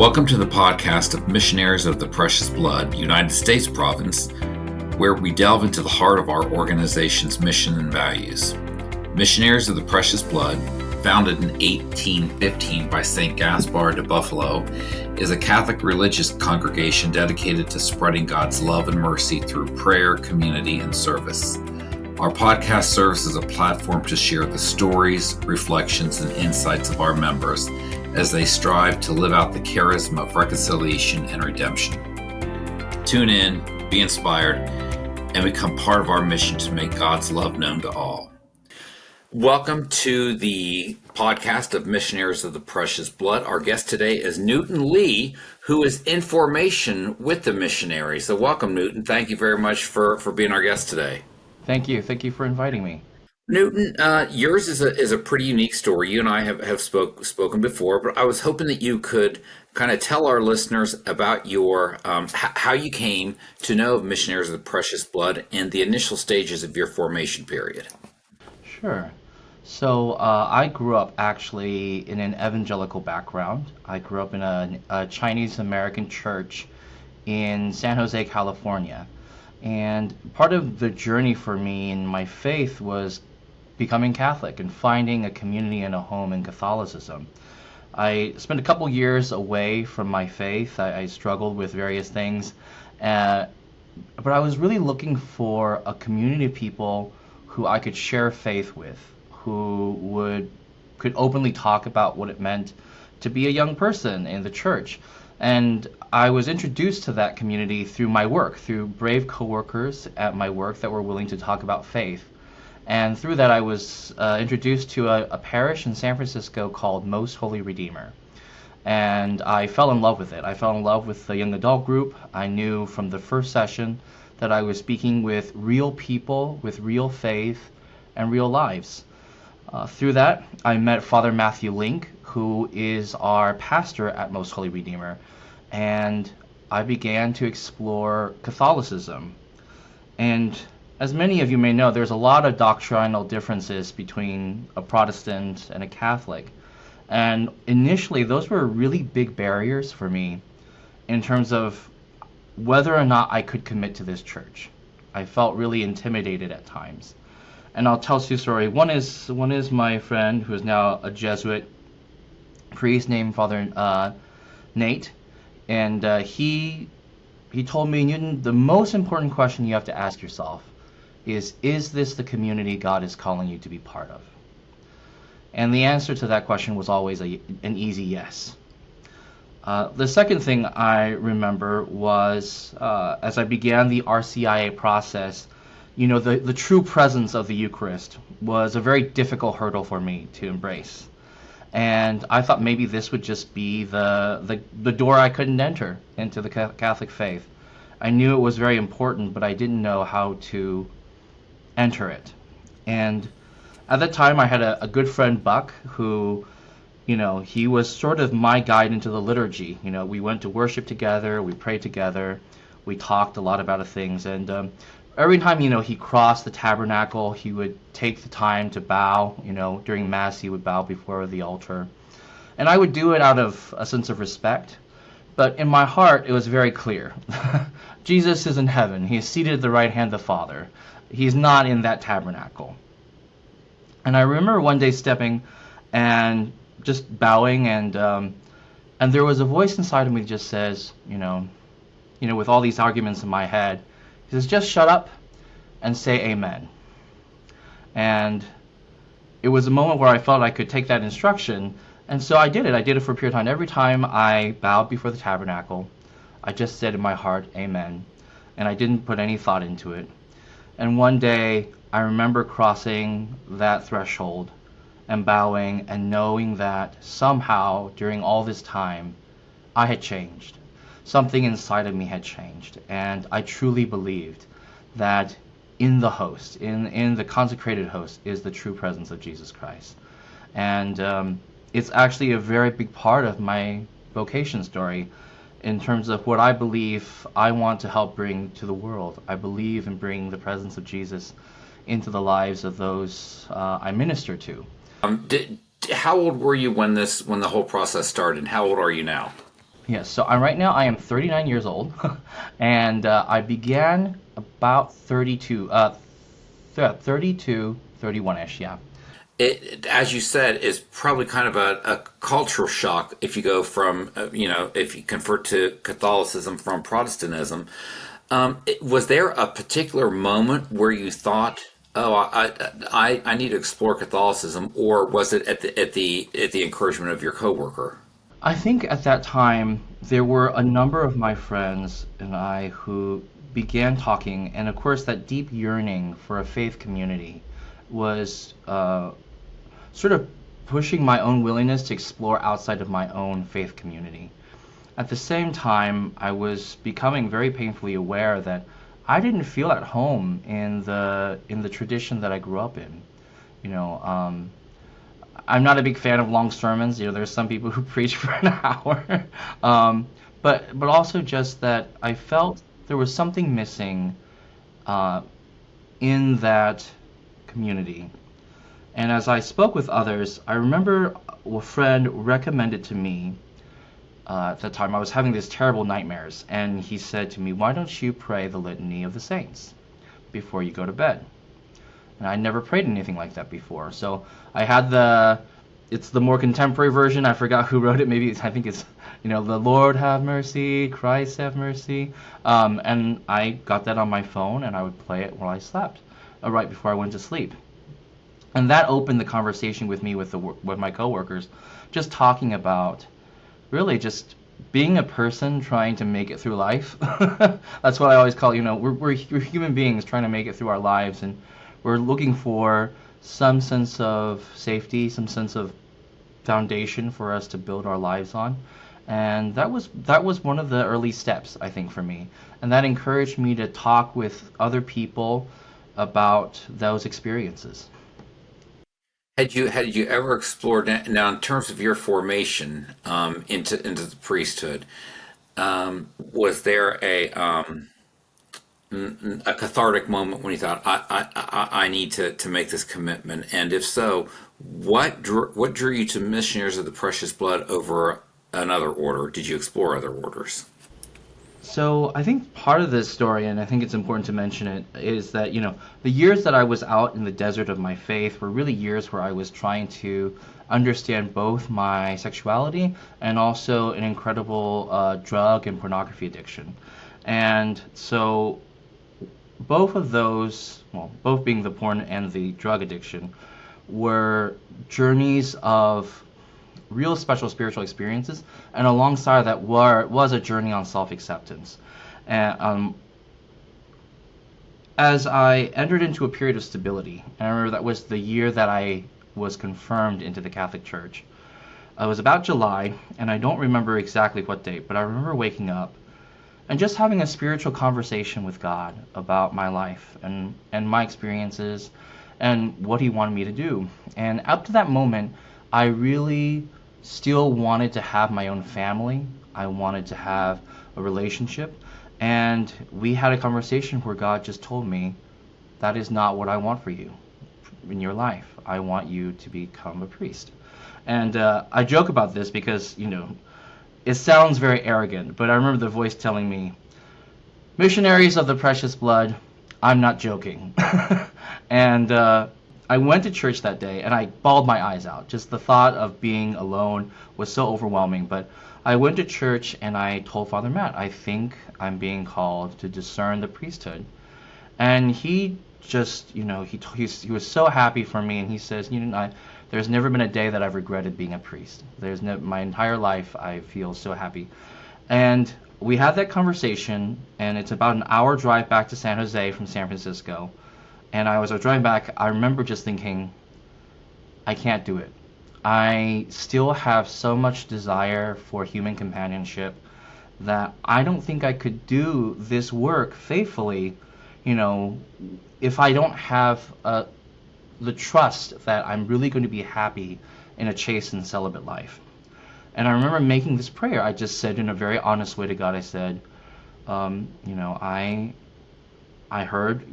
Welcome to the podcast of Missionaries of the Precious Blood, United States Province, where we delve into the heart of our organization's mission and values. Missionaries of the Precious Blood, founded in 1815 by St. Gaspar de Buffalo, is a Catholic religious congregation dedicated to spreading God's love and mercy through prayer, community, and service. Our podcast serves as a platform to share the stories, reflections, and insights of our members as they strive to live out the charism of reconciliation and redemption. Tune in, be inspired, and become part of our mission to make God's love known to all. Welcome to the podcast of Missionaries of the Precious Blood. Our guest today is Newton Lee, who is in formation with the missionaries. So welcome, Newton. Thank you very much for being our guest today. Thank you. Thank you for inviting me. Newton, yours is a pretty unique story. You and I have spoken before, but I was hoping that you could kind of tell our listeners about your how you came to know of Missionaries of the Precious Blood and the initial stages of your formation period. Sure. So I grew up actually in an evangelical background. I grew up in a Chinese American church in San Jose, California. And part of the journey for me in my faith was becoming Catholic and finding a community and a home in Catholicism. I spent a couple years away from my faith. I struggled with various things, but I was really looking for a community of people who I could share faith with, who could openly talk about what it meant to be a young person in the church. And I was introduced to that community through my work, through brave coworkers at my work that were willing to talk about faith. And through that, I was introduced to a parish in San Francisco called Most Holy Redeemer. And I fell in love with it. I fell in love with the young adult group. I knew from the first session that I was speaking with real people, with real faith and real lives. Through that, I met Father Matthew Link, who is our pastor at Most Holy Redeemer. And I began to explore Catholicism. And as many of you may know, there's a lot of doctrinal differences between a Protestant and a Catholic. And initially, those were really big barriers for me in terms of whether or not I could commit to this church. I felt really intimidated at times. And I'll tell you a story. One is my friend who is now a Jesuit priest named Father Nate. And he told me, Newton, the most important question you have to ask yourself is this the community God is calling you to be part of? And the answer to that question was always an easy yes. The second thing I remember was as I began the RCIA process, the true presence of the Eucharist was a very difficult hurdle for me to embrace. And I thought maybe this would just be the door I couldn't enter into the Catholic faith. I knew it was very important, but I didn't know how to enter it. And at that time, I had a good friend, Buck, who, he was sort of my guide into the liturgy. We went to worship together, we prayed together, we talked a lot about things. And every time, he crossed the tabernacle, he would take the time to bow. During Mass, he would bow before the altar. And I would do it out of a sense of respect. But in my heart, it was very clear. Jesus is in heaven. He is seated at the right hand of the Father. He's not in that tabernacle. And I remember one day stepping and just bowing, and there was a voice inside of me that just says, with all these arguments in my head, he says, just shut up and say amen. And it was a moment where I felt I could take that instruction, and so I did it. I did it for a period of time. Every time I bowed before the tabernacle, I just said in my heart, amen. And I didn't put any thought into it. And one day, I remember crossing that threshold and bowing and knowing that somehow, during all this time, I had changed. Something inside of me had changed. And I truly believed that in the host, in the consecrated host, is the true presence of Jesus Christ. And it's actually a very big part of my vocation story in terms of what I believe I want to help bring to the world. I believe in bringing the presence of Jesus into the lives of those I minister to. How old were you when the whole process started? How old are you now? Yes, so right now I am 39 years old, and I began about 32, yeah, 32, 31-ish, yeah. As you said, is probably kind of a cultural shock if you go from, if you convert to Catholicism from Protestantism. Was there a particular moment where you thought, "Oh, I need to explore Catholicism," or was it at the encouragement of your coworker? I think at that time there were a number of my friends and I who began talking, and of course that deep yearning for a faith community was sort of pushing my own willingness to explore outside of my own faith community. At the same time, I was becoming very painfully aware that I didn't feel at home in the tradition that I grew up in. You know, I'm not a big fan of long sermons. There's some people who preach for an hour, but also just that I felt there was something missing uh, in that community. And as I spoke with others, I remember a friend recommended to me at the time I was having these terrible nightmares, and he said to me, "Why don't you pray the Litany of the Saints before you go to bed?" And I never prayed anything like that before. So I had it's the more contemporary version. I forgot who wrote it. I think it's, the Lord have mercy, Christ have mercy. And I got that on my phone and I would play it while I slept, right before I went to sleep. And that opened the conversation with me with my coworkers, just talking about really just being a person trying to make it through life. That's what I always call, we're human beings trying to make it through our lives, and we're looking for some sense of safety, some sense of foundation for us to build our lives on. And that was one of the early steps, I think, for me. And that encouraged me to talk with other people about those experiences. Had you ever explored now in terms of your formation into the priesthood? Was there a cathartic moment when you thought, I need to make this commitment? And if so, what drew you to Missionaries of the Precious Blood over another order? Did you explore other orders? So I think part of this story, and I think it's important to mention it, is that, the years that I was out in the desert of my faith were really years where I was trying to understand both my sexuality and also an incredible drug and pornography addiction. And so both of those, well, both being the porn and the drug addiction, were journeys of real special spiritual experiences, and alongside that was a journey on self-acceptance. And as I entered into a period of stability, and I remember that was the year that I was confirmed into the Catholic Church. It was about July, and I don't remember exactly what date, but I remember waking up and just having a spiritual conversation with God about my life and my experiences and what He wanted me to do. And up to that moment, I really still wanted to have my own family. I wanted to have a relationship. And we had a conversation where God just told me, that is not what I want for you in your life. I want you to become a priest. And I joke about this because, it sounds very arrogant, but I remember the voice telling me, "Missionaries of the Precious Blood, I'm not joking." And I went to church that day and I bawled my eyes out. Just the thought of being alone was so overwhelming. But I went to church and I told Father Matt, "I think I'm being called to discern the priesthood." And he just, he was so happy for me, and he says, there's never been a day that I've regretted being a priest. My entire life I feel so happy. And we had that conversation, and it's about an hour drive back to San Jose from San Francisco. And I was driving back, I remember just thinking, I can't do it. I still have so much desire for human companionship that I don't think I could do this work faithfully, you know, if I don't have the trust that I'm really going to be happy in a chaste and celibate life. And I remember making this prayer. I just said in a very honest way to God, I said, I heard,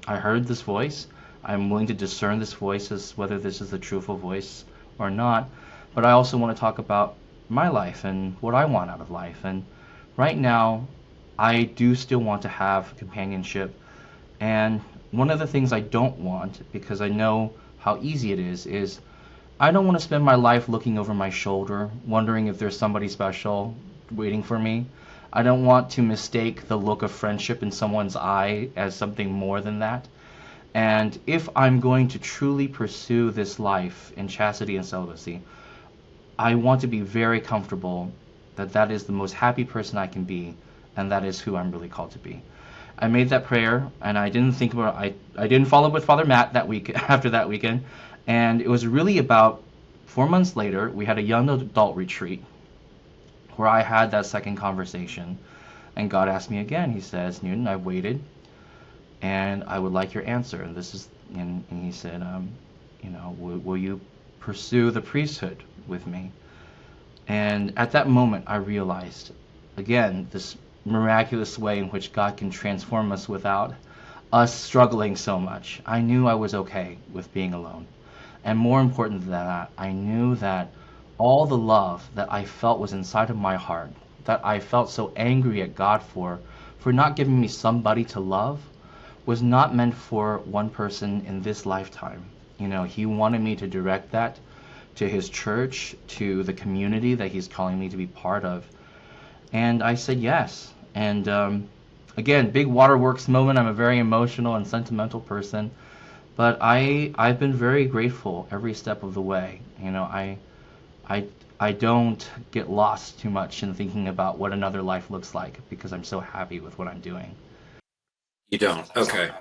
I heard this voice. I'm willing to discern this voice as whether this is the truthful voice or not. But I also want to talk about my life and what I want out of life. And right now, I do still want to have companionship. And one of the things I don't want, because I know how easy it is I don't want to spend my life looking over my shoulder, wondering if there's somebody special waiting for me. I don't want to mistake the look of friendship in someone's eye as something more than that. And if I'm going to truly pursue this life in chastity and celibacy, I want to be very comfortable that that is the most happy person I can be, and that is who I'm really called to be. I made that prayer, and I didn't think about I didn't follow up with Father Matt that week after that weekend, and it was really about 4 months later. We had a young adult retreat where I had that second conversation, and God asked me again. He says, "Newton, I've waited, and I would like your answer." And this is, and he said, will you pursue the priesthood with me? And at that moment, I realized, again, this miraculous way in which God can transform us without us struggling so much. I knew I was okay with being alone. And more important than that, I knew that all the love that I felt was inside of my heart, that I felt so angry at God for not giving me somebody to love, was not meant for one person in this lifetime. He wanted me to direct that to his church, to the community that he's calling me to be part of. And I said yes. And again, big waterworks moment. I'm a very emotional and sentimental person, but I've been very grateful every step of the way. I I don't get lost too much in thinking about what another life looks like because I'm so happy with what I'm doing. You don't. Okay.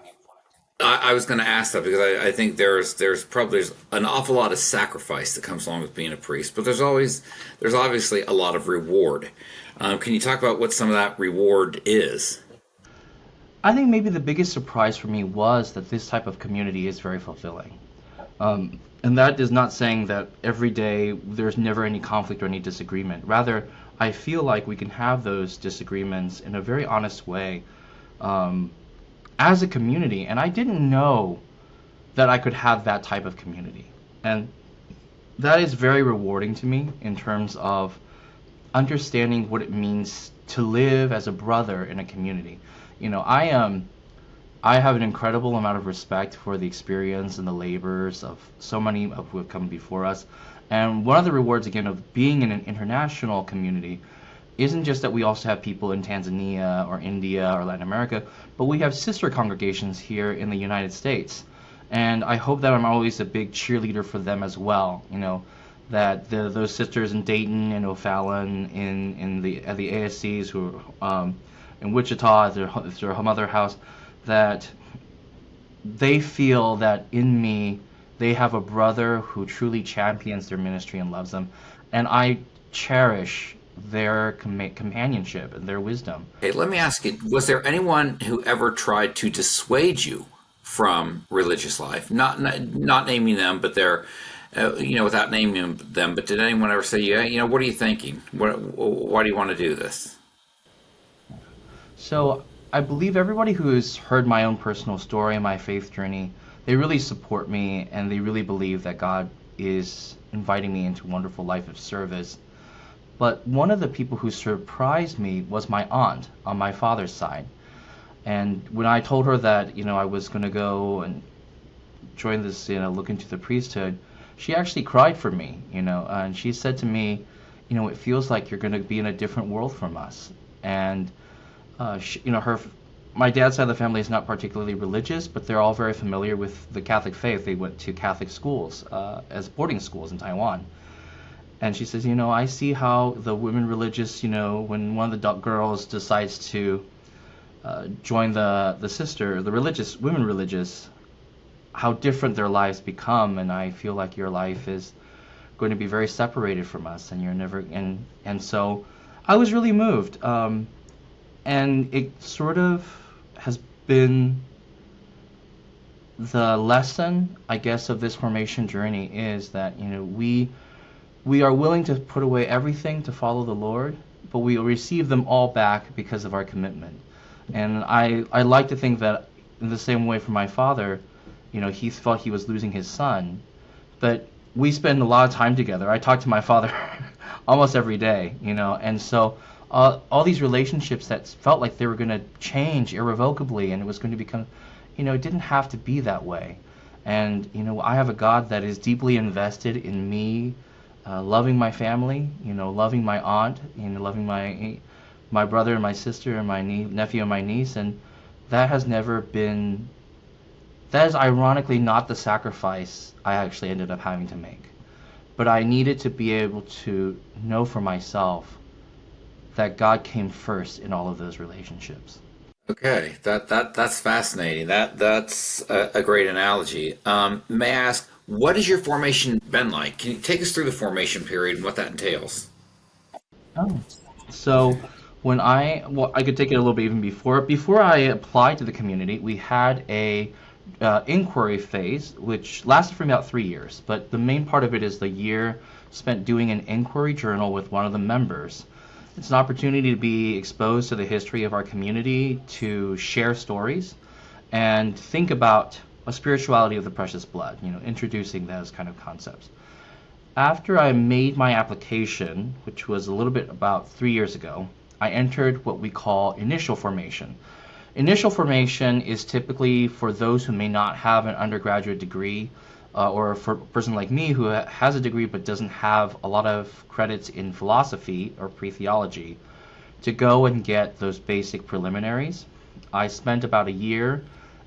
I was going to ask that because I think there's probably there's an awful lot of sacrifice that comes along with being a priest, but there's obviously a lot of reward. Can you talk about what some of that reward is? I think maybe the biggest surprise for me was that this type of community is very fulfilling. And that is not saying that every day there's never any conflict or any disagreement. Rather, I feel like we can have those disagreements in a very honest way um, as a community. And I didn't know that I could have that type of community. And that is very rewarding to me in terms of understanding what it means to live as a brother in a community. I have an incredible amount of respect for the experience and the labors of so many of who have come before us. And one of the rewards, again, of being in an international community isn't just that we also have people in Tanzania or India or Latin America, but we have sister congregations here in the United States. And I hope that I'm always a big cheerleader for them as well. That those sisters in Dayton and O'Fallon, in the at the ASCs who are in Wichita at their mother house, that they feel that in me they have a brother who truly champions their ministry and loves them, and I cherish their companionship and their wisdom. Hey, let me ask you: was there anyone who ever tried to dissuade you from religious life? Not naming them, but they're without naming them. But did anyone ever say, "Yeah, what are you thinking? Why do you want to do this?" So I believe everybody who has heard my own personal story and my faith journey, they really support me and they really believe that God is inviting me into a wonderful life of service. But one of the people who surprised me was my aunt on my father's side. And when I told her that, I was going to go and join this, look into the priesthood, she actually cried for me, and she said to me, it feels like you're going to be in a different world from us. And my dad's side of the family is not particularly religious, but they're all very familiar with the Catholic faith. They went to Catholic schools as boarding schools in Taiwan. And she says, I see how the women religious, when one of the girls decides to join the religious, women religious, how different their lives become. And I feel like your life is going to be very separated from us, and you're never, and so I was really moved. And it sort of has been the lesson, I guess, of this formation journey is that, we are willing to put away everything to follow the Lord, but we will receive them all back because of our commitment. And I like to think that in the same way for my father, he felt he was losing his son, but we spend a lot of time together. I talk to my father almost every day, and so all these relationships that felt like they were going to change irrevocably and it was going to become, it didn't have to be that way. And, I have a God that is deeply invested in me loving my family, loving my aunt, loving my brother and my sister and my nephew and my niece, and that has never been that is ironically not the sacrifice I actually ended up having to make. But I needed to be able to know for myself that God came first in all of those relationships. Okay, that's fascinating. That's a great analogy. May I ask, what has your formation been like? Can you take us through the formation period and what that entails? Oh. So well, I could take it a little bit even before. Before I applied to the community, we had a inquiry phase, which lasted for about 3 years. But the main part of it is the year spent doing an inquiry journal with one of the members. It's an opportunity to be exposed to the history of our community, to share stories, and think about a spirituality of the precious blood, introducing those kind of concepts. After I made my application, which was a little bit about 3 years ago, I entered what we call initial formation. Initial formation is typically for those who may not have an undergraduate degree, or for a person like me who has a degree but doesn't have a lot of credits in philosophy or pre-theology, to go and get those basic preliminaries. I spent about a year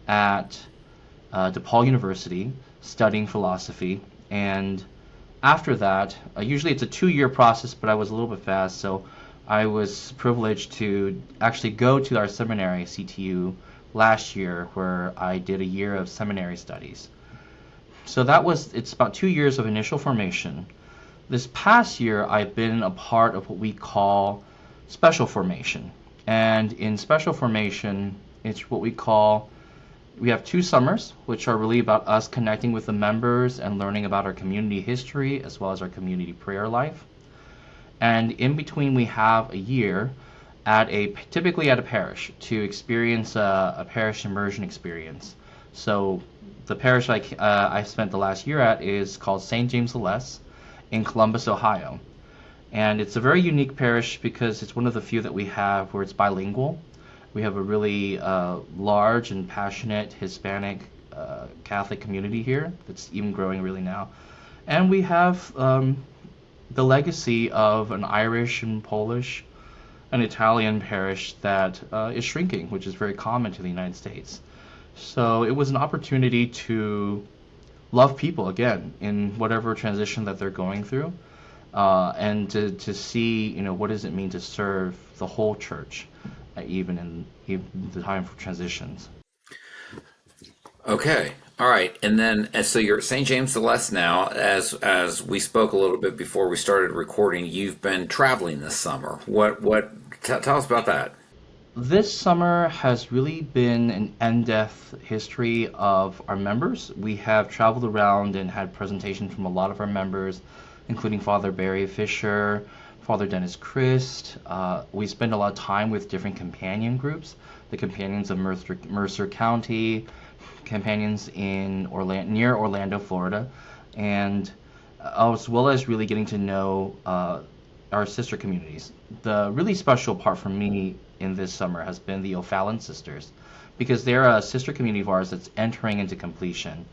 at DePaul University studying philosophy, and after that, usually it's a 2 year process, but I was a little bit fast, so I was privileged to actually go to our seminary, CTU, last year, where I did a year of seminary studies. So it's about 2 years of initial formation. This past year, I've been a part of what we call special formation. And in special formation, it's what we have 2 summers, which are really about us connecting with the members and learning about our community history as well as our community prayer life. And in between, we have a year typically at a parish to experience a parish immersion experience. So the parish I spent the last year at is called St. James the Less in Columbus, Ohio. And it's a very unique parish because it's one of the few that we have where it's bilingual. We have a really large and passionate Hispanic Catholic community here that's even growing really now. And we have the legacy of an Irish and Polish and Italian parish that is shrinking, which is very common to the United States. So it was an opportunity to love people again in whatever transition that they're going through, and to see, what does it mean to serve the whole church, even the time for transitions. Okay. All right. And so you're at St. James the Less now. As we spoke a little bit before we started recording, you've been traveling this summer. Tell us about that. This summer has really been an in-depth history of our members. We have traveled around and had presentations from a lot of our members, including Father Barry Fisher, Father Dennis Christ. We spend a lot of time with different companion groups, the Companions of Mercer County, Companions in near Orlando, Florida, and as well as really getting to know our sister communities. The really special part for me in this summer has been the O'Fallon sisters, because they're a sister community of ours that's entering into completion.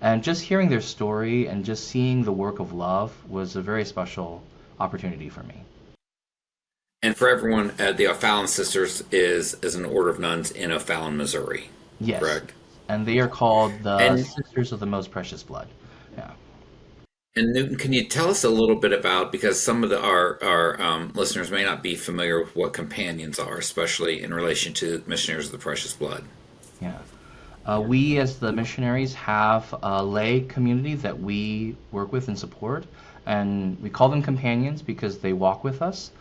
And just hearing their story and just seeing the work of love was a very special opportunity for me. And for everyone, the O'Fallon Sisters is an order of nuns in O'Fallon, Missouri, Yes, correct? and they are called the And Sisters of the Most Precious Blood. Yeah. and Newton, can you tell us a little bit about, because some of our listeners may not be familiar with what companions are, especially in relation to Missionaries of the Precious Blood. Yeah. We, as the missionaries, have a lay community that we work with and support, and we call them companions because they walk with us.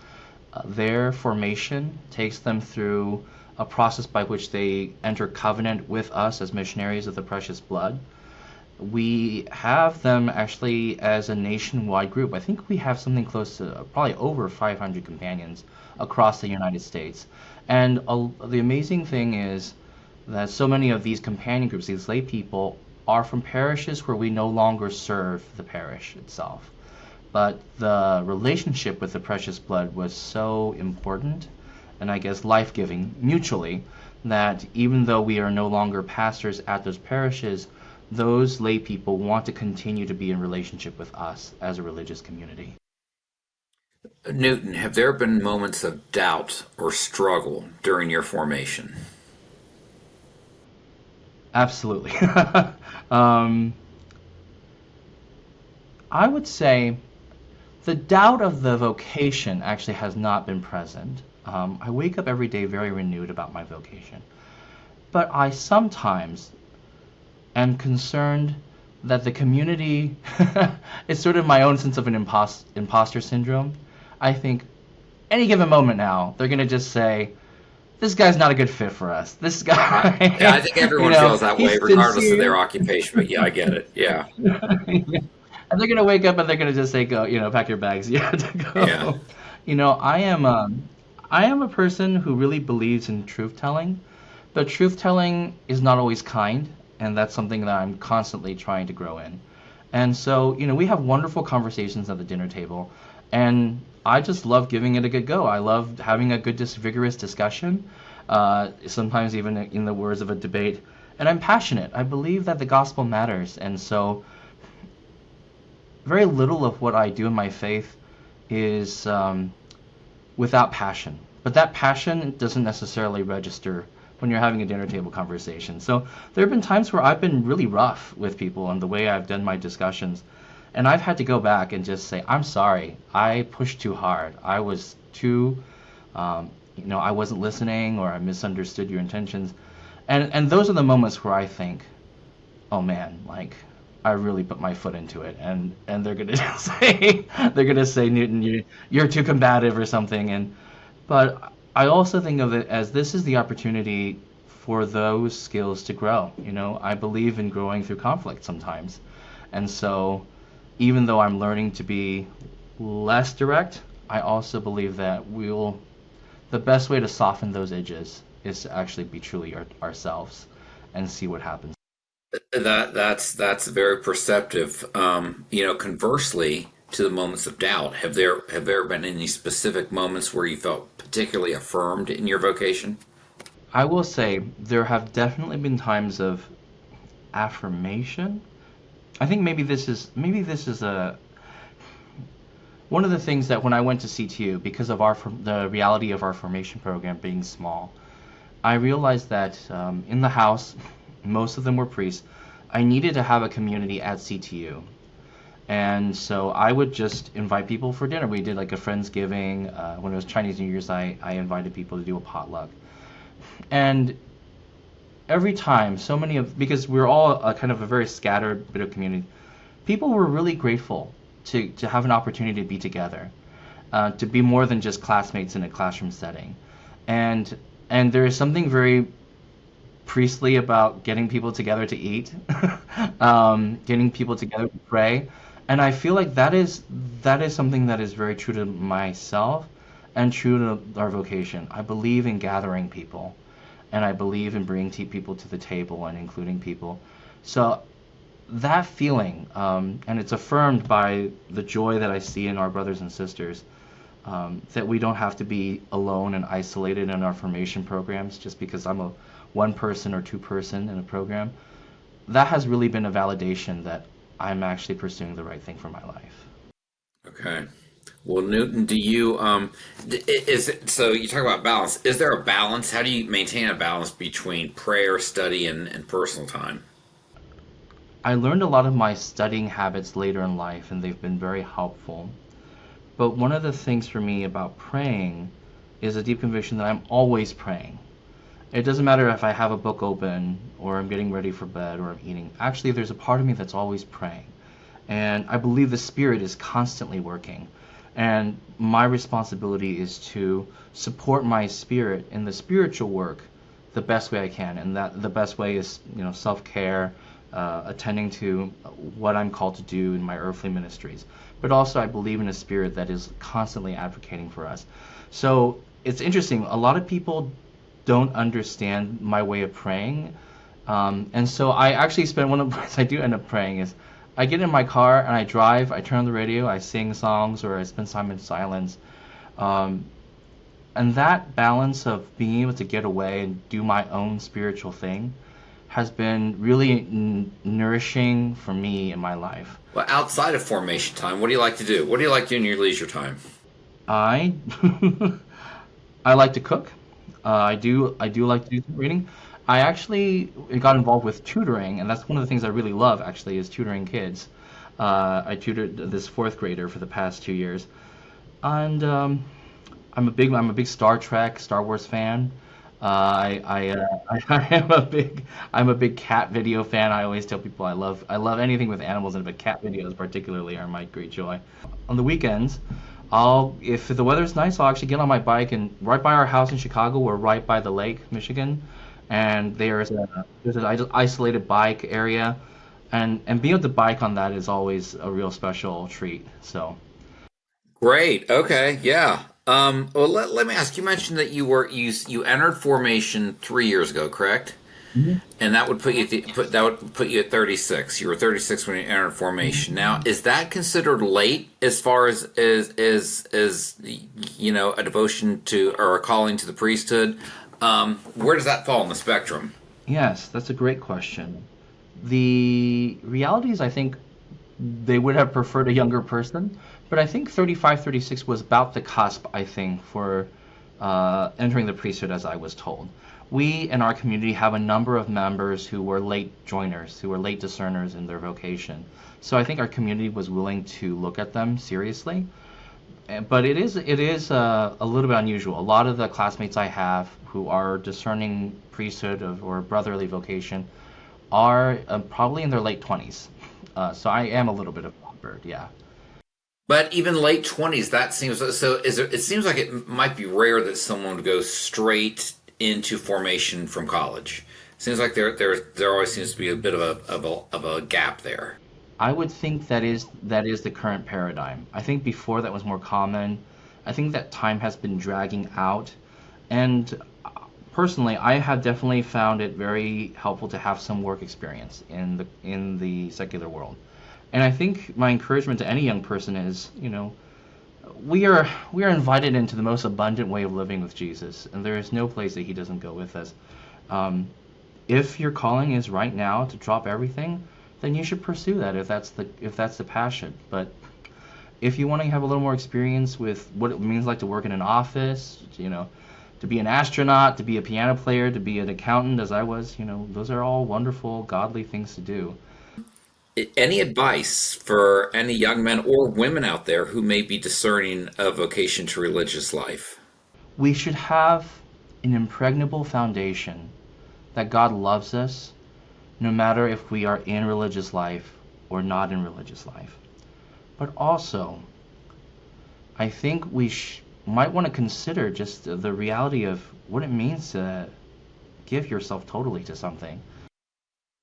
Their formation takes them through a process by which they enter covenant with us as missionaries of the precious blood. We have them actually as a nationwide group. I think we have something close to probably over 500 companions across the United States. And the amazing thing is that so many of these companion groups, these lay people, are from parishes where we no longer serve the parish itself. But the relationship with the precious blood was so important and I guess life-giving mutually that even though we are no longer pastors at those parishes, those lay people want to continue to be in relationship with us as a religious community. Newton, have there been moments of doubt or struggle during your formation? Absolutely. um, I would say the doubt of the vocation actually has not been present. I wake up every day very renewed about my vocation. But I sometimes am concerned that the community is sort of my own sense of an imposter syndrome. I think any given moment now, they're going to just say, this guy's not a good fit for us. This Yeah, I guy, think everyone feels that way, he's regardless of sincere. their occupation. But yeah, I get it. Yeah, And they're gonna wake up and they're gonna just say, "Go, pack your bags. You have to yeah. go." I am a person who really believes in truth telling, but truth telling is not always kind, and that's something that I'm constantly trying to grow in. And so, we have wonderful conversations at the dinner table, and I just love giving it a good go. I love having a good, vigorous discussion, sometimes even in the words of a debate. And I'm passionate. I believe that the gospel matters, and so very little of what I do in my faith is without passion. But that passion doesn't necessarily register when you're having a dinner table conversation. So there have been times where I've been really rough with people on the way I've done my discussions. And I've had to go back and just say, I'm sorry, I pushed too hard. I was too, I wasn't listening or I misunderstood your intentions. And those are the moments where I think, oh man, like I really put my foot into it, and they're gonna say Newton, you're too combative or something, but I also think of it as this is the opportunity for those skills to grow. I believe in growing through conflict sometimes, and so even though I'm learning to be less direct, I also believe that the best way to soften those edges is to actually be truly ourselves and see what happens. That's very perceptive. Conversely to the moments of doubt, have there been any specific moments where you felt particularly affirmed in your vocation? I will say there have definitely been times of affirmation. I think maybe this is a one of the things that when I went to CTU, because of the reality of our formation program being small, I realized that in the house, most of them were priests. I needed to have a community at CTU. And so I would just invite people for dinner. We did like a Friendsgiving. When it was Chinese New Year's, I invited people to do a potluck. And every time, because we're all kind of a very scattered bit of community, people were really grateful to have an opportunity to be together, to be more than just classmates in a classroom setting. And there is something very priestly about getting people together to eat, getting people together to pray. And I feel like that is something that is very true to myself and true to our vocation. I believe in gathering people, and I believe in bringing people to the table and including people. So that feeling, and it's affirmed by the joy that I see in our brothers and sisters, that we don't have to be alone and isolated in our formation programs just because I'm a one person or two person in a program. That has really been a validation that I'm actually pursuing the right thing for my life. Okay. Well, Newton, do you is it so you talk about balance? Is there a balance? How do you maintain a balance between prayer, study, and personal time? I learned a lot of my studying habits later in life, and they've been very helpful. But one of the things for me about praying is a deep conviction that I'm always praying. It doesn't matter if I have a book open or I'm getting ready for bed or I'm eating. Actually, there's a part of me that's always praying. And I believe the Spirit is constantly working. And my responsibility is to support my spirit in the spiritual work the best way I can. And that the best way is, self-care, attending to what I'm called to do in my earthly ministries. But also I believe in a spirit that is constantly advocating for us. So it's interesting. A lot of people don't understand my way of praying, And so I actually spend one of the parts I do end up praying is I get in my car and I drive, I turn on the radio, I sing songs, or I spend time in silence. Um, and that balance of being able to get away and do my own spiritual thing has been really nourishing for me in my life. Well, outside of formation time, what do you like to do? What do you like to do in your leisure time? I I like to cook. I do like to do some reading. I actually got involved with tutoring, and that's one of the things I really love actually is tutoring kids. I tutored this fourth grader for the past 2 years, and I'm a big Star Trek, Star Wars fan. I am a big cat video fan. I always tell people I love anything with animals, and but cat videos particularly are my great joy. On the weekends, if the weather's nice, I'll actually get on my bike and right by our house in Chicago, we're right by the lake, Michigan, and there's an isolated bike area, and being able to bike on that is always a real special treat. So. Great. Okay. Yeah. Well, let me ask. You mentioned that you entered formation 3 years ago, correct? Mhm. And that would put you at 36. You were 36 when you entered formation. Now, is that considered late as far as a devotion to or a calling to the priesthood? Where does that fall on the spectrum? Yes, that's a great question. The reality is, I think they would have preferred a younger person, but I think 35, 36 was about the cusp, I think, for entering the priesthood, as I was told. We in our community have a number of members who were late joiners, who were late discerners in their vocation. So I think our community was willing to look at them seriously. But it is a little bit unusual. A lot of the classmates I have who are discerning priesthood or brotherly vocation are probably in their late 20s. So I am a little bit of a bird, yeah. But even late 20s, that seems so. It seems like it might be rare that someone would go straight into formation from college. Seems like there always seems to be a bit of a gap there. I would think that is the current paradigm. I think before that was more common. I think that time has been dragging out, and personally, I have definitely found it very helpful to have some work experience in the secular world. And I think my encouragement to any young person is, we are invited into the most abundant way of living with Jesus, and there is no place that He doesn't go with us. Um, if your calling is right now to drop everything, then you should pursue that if that's the passion. But if you want to have a little more experience with what it means like to work in an office, to be an astronaut, to be a piano player, to be an accountant, as I was, those are all wonderful, godly things to do. Any advice for any young men or women out there who may be discerning a vocation to religious life? We should have an impregnable foundation that God loves us, no matter if we are in religious life or not in religious life. But also, I think we might want to consider just the reality of what it means to give yourself totally to something.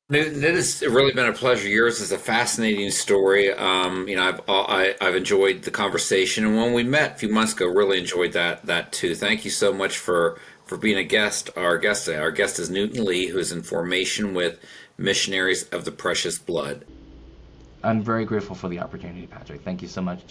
Newton, it has really been a pleasure. Yours is a fascinating story. I've enjoyed the conversation, and when we met a few months ago, really enjoyed that too. Thank you so much for being a guest. Our guest today. Our guest is Newton Lee, who is in formation with Missionaries of the Precious Blood. I'm very grateful for the opportunity, Patrick. Thank you so much.